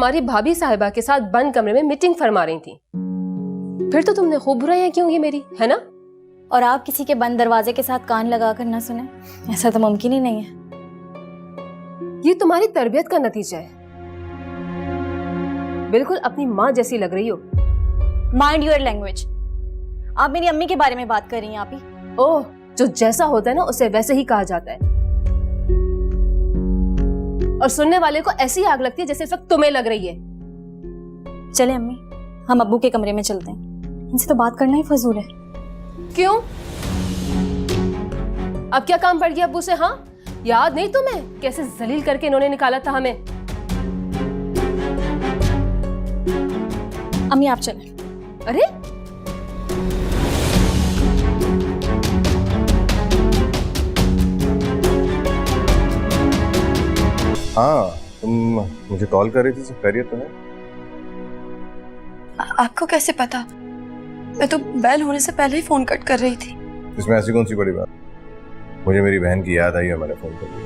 हमारी भाभी साहिबा के साथ बंद कमरे में मीटिंग फरमा रही थी। फिर तो तुमने खूब बुराइयां क्यों की मेरी, है ना? और आप किसी के बंद दरवाजे के साथ कान लगाकर ना सुने, ऐसा तो मुमकिन ही नहीं है। ये तुम्हारी तरबियत का नतीजा है। बिल्कुल अपनी माँ जैसी लग रही हो। Mind your language. आप मेरी अम्मी के बारे में बात कर रही हैं आप ही। ओह, जो जैसा होता है ना उसे वैसे ही कहा जाता है। और सुनने वाले को ऐसी आग लगती है जैसे इस वक्त तुम्हें लग रही है। चले अम्मी, हम अब्बू के कमरे में चलते हैं। इनसे तो बात करना ही फजूल है। क्यों? अब क्या काम पड़ गया अब्बू से? हाँ, याद नहीं तुम्हें कैसे जलील करके इन्होंने निकाला था हमें? अम्मी आप चलें। अरे हाँ, तुम मुझे कॉल कर रही थी, सब खैरियत तो है? आपको कैसे पता? मैं तो बेल होने से पहले ही फोन कट कर रही थी। इसमें ऐसी कौन सी बड़ी बात? मुझे मेरी बहन की याद आई और मैंने फोन कर दिया।